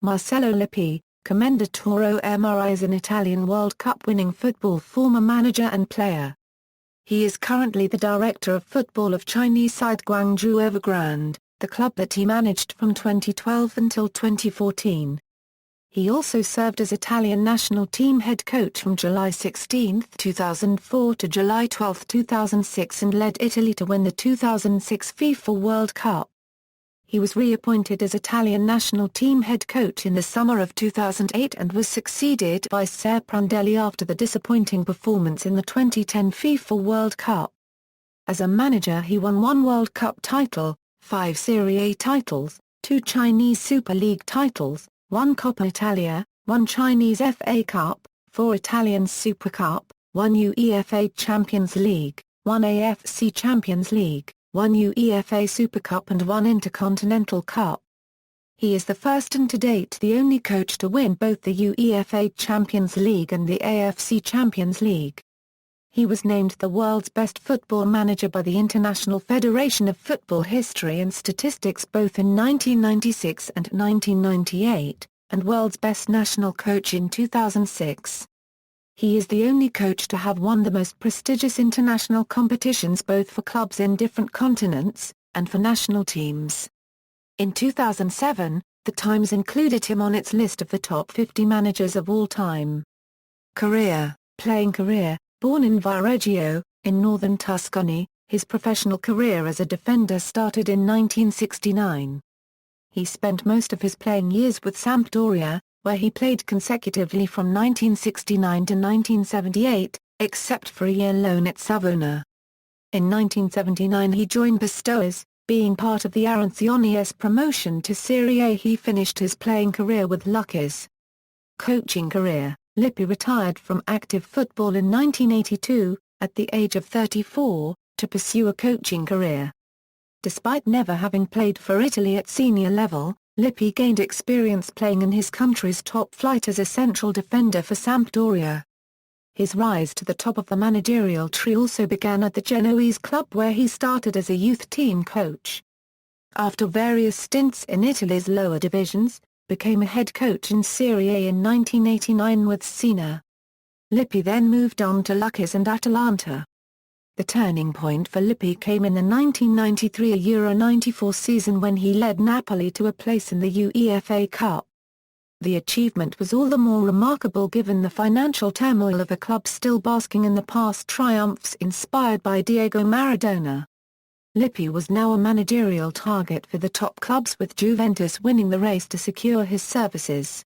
Marcello Lippi, Commendatore OMRI is an Italian World Cup winning football former manager and player. He is currently the director of football of Chinese side Guangzhou Evergrande, the club that he managed from 2012 until 2014. He also served as Italian national team head coach from July 16, 2004 to July 12, 2006 and led Italy to win the 2006 FIFA World Cup. He was reappointed as Italian national team head coach in the summer of 2008 and was succeeded by Cesare Prandelli after the disappointing performance in the 2010 FIFA World Cup. As a manager he won 1 World Cup title, 5 Serie A titles, 2 Chinese Super League titles, 1 Coppa Italia, 1 Chinese FA Cup, 4 Italian Supercup, 1 UEFA Champions League, 1 AFC Champions League, 1 UEFA Supercup and 1 Intercontinental Cup. He is the first and to date the only coach to win both the UEFA Champions League and the AFC Champions League. He was named the world's best football manager by the International Federation of Football History and Statistics both in 1996 and 1998, and world's best national coach in 2006. He is the only coach to have won the most prestigious international competitions both for clubs in different continents, and for national teams. In 2007, The Times included him on its list of the top 50 managers of all time. Playing career. Born in Viareggio, in northern Tuscany, his professional career as a defender started in 1969. He spent most of his playing years with Sampdoria, where he played consecutively from 1969 to 1978, except for a year loan at Savona. In 1979 he joined Pistoiese, being part of the Arancioni's promotion to Serie A. He finished his playing career with Lucchese. Coaching career. Lippi retired from active football in 1982, at the age of 34, to pursue a coaching career. Despite never having played for Italy at senior level, Lippi gained experience playing in his country's top flight as a central defender for Sampdoria. His rise to the top of the managerial tree also began at the Genoese club where he started as a youth team coach. After various stints in Italy's lower divisions, became a head coach in Serie A in 1989 with Siena. Lippi then moved on to Lucchese and Atalanta. The turning point for Lippi came in the 1993 Euro 94 season when he led Napoli to a place in the UEFA Cup. The achievement was all the more remarkable given the financial turmoil of a club still basking in the past triumphs inspired by Diego Maradona. Lippi was now a managerial target for the top clubs with Juventus winning the race to secure his services.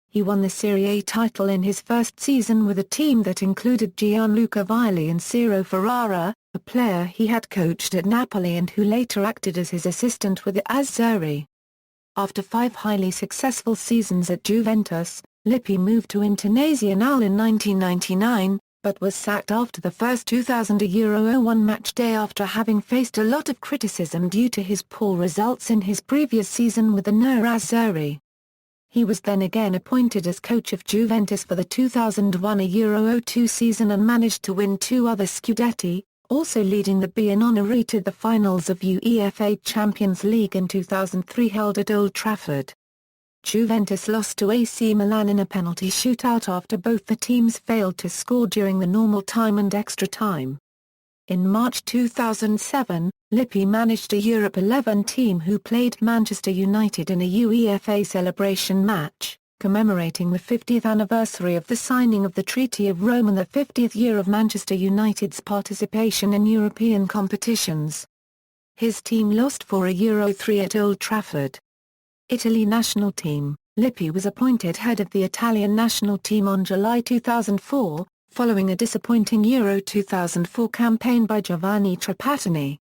He won the Serie A title in his first season with a team that included Gianluca Vialli and Ciro Ferrara, a player he had coached at Napoli and who later acted as his assistant with the Azzurri. After 5 highly successful seasons at Juventus, Lippi moved to Internazionale in 1999, but was sacked after the first 2000 Euro 01 match day after having faced a lot of criticism due to his poor results in his previous season with the Nerazzurri. He was then again appointed as coach of Juventus for the 2001 Euro 02 season and managed to win 2 other Scudetti, also leading the Bianconeri to the finals of UEFA Champions League in 2003 held at Old Trafford. Juventus lost to AC Milan in a penalty shootout after both the teams failed to score during the normal time and extra time. In March 2007, Lippi managed a Europe 11 team who played Manchester United in a UEFA celebration match, commemorating the 50th anniversary of the signing of the Treaty of Rome and the 50th year of Manchester United's participation in European competitions. His team lost for a Euro 3 at Old Trafford. Italy national team. Lippi was appointed head of the Italian national team on July 2004, following a disappointing Euro 2004 campaign by Giovanni Trapattoni.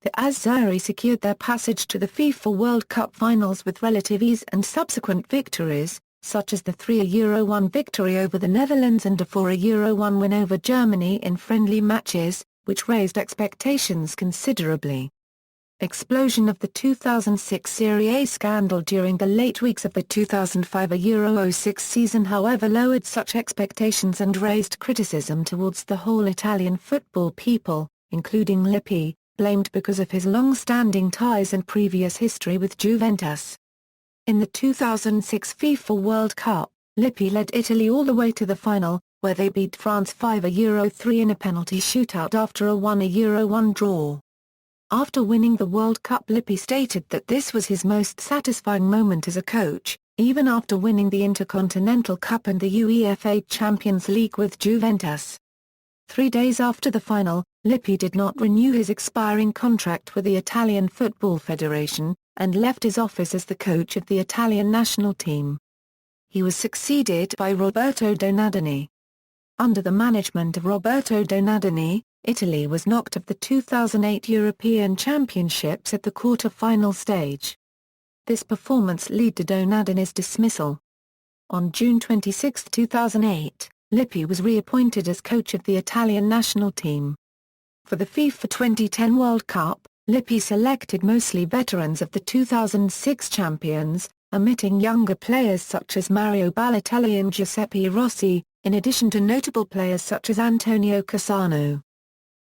The Azzurri secured their passage to the FIFA World Cup finals with relative ease and subsequent victories, such as the 3 Euro 1 victory over the Netherlands and a 4 Euro 1 win over Germany in friendly matches, which raised expectations considerably. Explosion of the 2006 Serie A scandal during the late weeks of the 2005 Euro 06 season however lowered such expectations and raised criticism towards the whole Italian football people, including Lippi, blamed because of his long-standing ties and previous history with Juventus. In the 2006 FIFA World Cup, Lippi led Italy all the way to the final, where they beat France 5-3 in a penalty shootout after a 1-1 draw. After winning the World Cup, Lippi stated that this was his most satisfying moment as a coach, even after winning the Intercontinental Cup and the UEFA Champions League with Juventus. 3 days after the final, Lippi did not renew his expiring contract with the Italian Football Federation, and left his office as the coach of the Italian national team. He was succeeded by Roberto Donadoni. Under the management of Roberto Donadoni, Italy was knocked of the 2008 European Championships at the quarter-final stage. This performance led to Donadoni's dismissal. On June 26, 2008, Lippi was reappointed as coach of the Italian national team. For the FIFA 2010 World Cup, Lippi selected mostly veterans of the 2006 champions, omitting younger players such as Mario Balotelli and Giuseppe Rossi, in addition to notable players such as Antonio Cassano.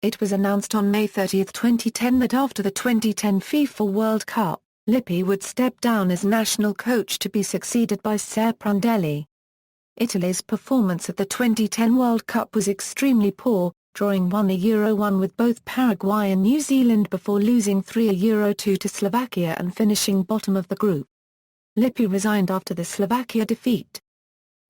It was announced on May 30, 2010 that after the 2010 FIFA World Cup, Lippi would step down as national coach to be succeeded by Cesare Prandelli. Italy's performance at the 2010 World Cup was extremely poor, drawing 1-1 with both Paraguay and New Zealand before losing 3-2 to Slovakia and finishing bottom of the group. Lippi resigned after the Slovakia defeat.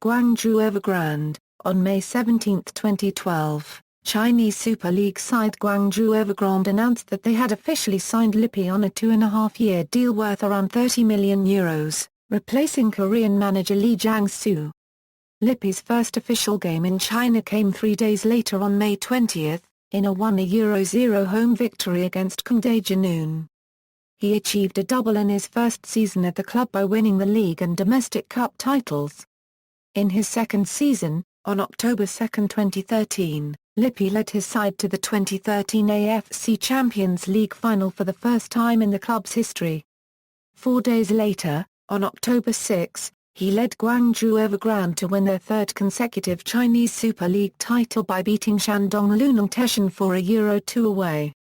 Guangzhou Evergrande. On May 17, 2012, Chinese Super League side Guangzhou Evergrande announced that they had officially signed Lippi on a 2.5-year deal worth around €30 million, replacing Korean manager Lee Jang-soo. Lippi's first official game in China came 3 days later on May 20, in a 1-0 home victory against Condé Janoon. He achieved a double in his first season at the club by winning the league and domestic cup titles. In his second season, on October 2, 2013, Lippi led his side to the 2013 AFC Champions League final for the first time in the club's history. 4 days later, on October 6, he led Guangzhou Evergrande to win their third consecutive Chinese Super League title by beating Shandong Luneng Teshan 4-2 away.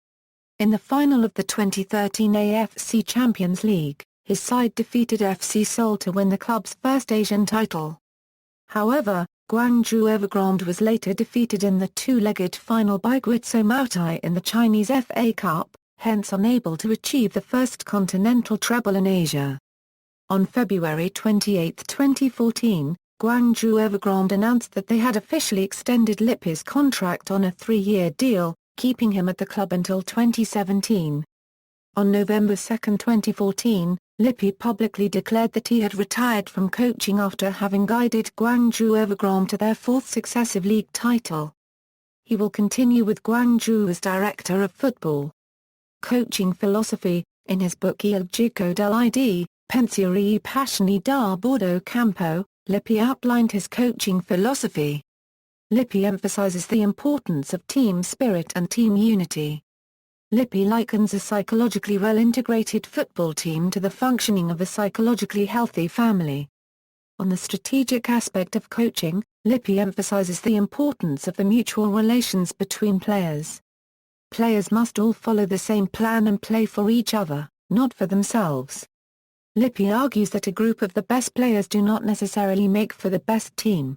In the final of the 2013 AFC Champions League, his side defeated FC Seoul to win the club's first Asian title. However, Guangzhou Evergrande was later defeated in the two-legged final by Guizhou marÍ in the Chinese FA Cup, hence unable to achieve the first continental treble in Asia. On February 28, 2014, Guangzhou Evergrande announced that they had officially extended Lippi's contract on a 3-year deal, keeping him at the club until 2017. On November 2, 2014, Lippi publicly declared that he had retired from coaching after having guided Guangzhou Evergrande to their fourth successive league title. He will continue with Guangzhou as director of football. Coaching philosophy. In his book Il Gioco dell'Id, Pensieri Passioni da Bordo Campo, Lippi outlined his coaching philosophy. Lippi emphasizes the importance of team spirit and team unity. Lippi likens a psychologically well-integrated football team to the functioning of a psychologically healthy family. On the strategic aspect of coaching, Lippi emphasizes the importance of the mutual relations between players. Players must all follow the same plan and play for each other, not for themselves. Lippi argues that a group of the best players do not necessarily make for the best team.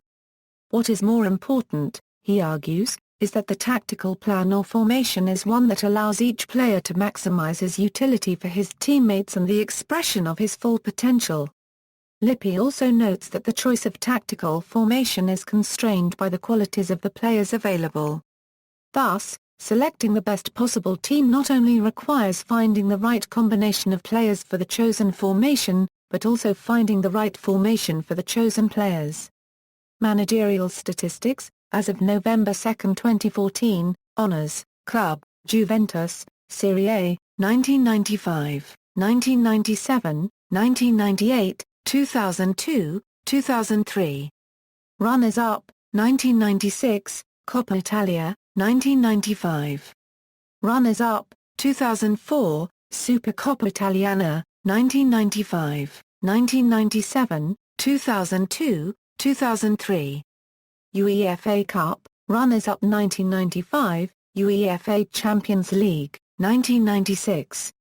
What is more important, he argues, is that the tactical plan or formation is one that allows each player to maximize his utility for his teammates and the expression of his full potential. Lippi also notes that the choice of tactical formation is constrained by the qualities of the players available. Thus, selecting the best possible team not only requires finding the right combination of players for the chosen formation, but also finding the right formation for the chosen players. Managerial statistics. As of November 2, 2014, Honors, Club, Juventus, Serie A, 1995, 1997, 1998, 2002, 2003. Runners-up, 1996, Coppa Italia, 1995. Runners-up, 2004, Supercoppa Italiana, 1995, 1997, 2002, 2003. UEFA Cup, runners-up 1995, UEFA Champions League, 1996.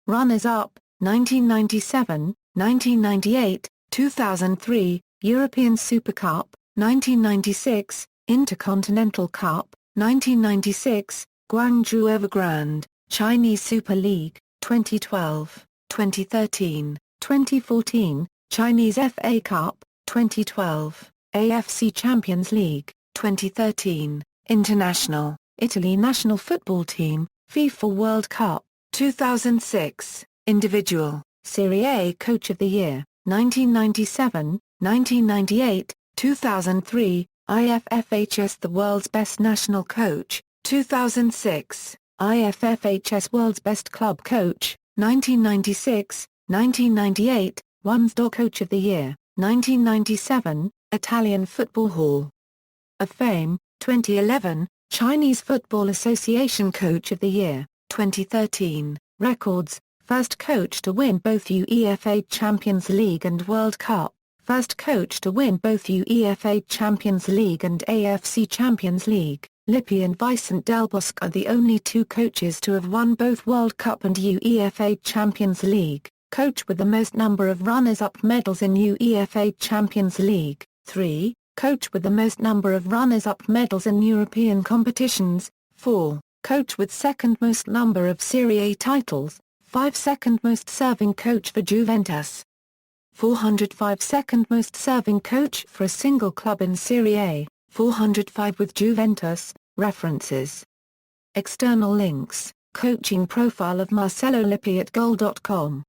Runners-up, 1997, 1998, 2003, European Supercup, 1996, Intercontinental Cup, 1996, Guangzhou Evergrande, Chinese Super League, 2012, 2013, 2014, Chinese FA Cup, 2012, AFC Champions League, 2013, International, Italy National Football Team, FIFA World Cup, 2006, Individual, Serie A Coach of the Year, 1997, 1998, 2003, IFFHS The World's Best National Coach, 2006, IFFHS World's Best Club Coach, 1996, 1998, WUNSDO Coach of the Year, 1997, Italian Football Hall of Fame, 2011, Chinese Football Association Coach of the Year, 2013, Records, first coach to win both UEFA Champions League and World Cup, first coach to win both UEFA Champions League and AFC Champions League. Lippi and Vicente Del Bosque are the only two coaches to have won both World Cup and UEFA Champions League. Coach with the most number of runners-up medals in UEFA Champions League, 3. Coach with the most number of runners-up medals in European competitions, 4. Coach with second most number of Serie A titles, 5. Second most serving coach for Juventus. 405 Second most serving coach for a single club in Serie A, 405 with Juventus. References. External links, coaching profile of Marcello Lippi at goal.com.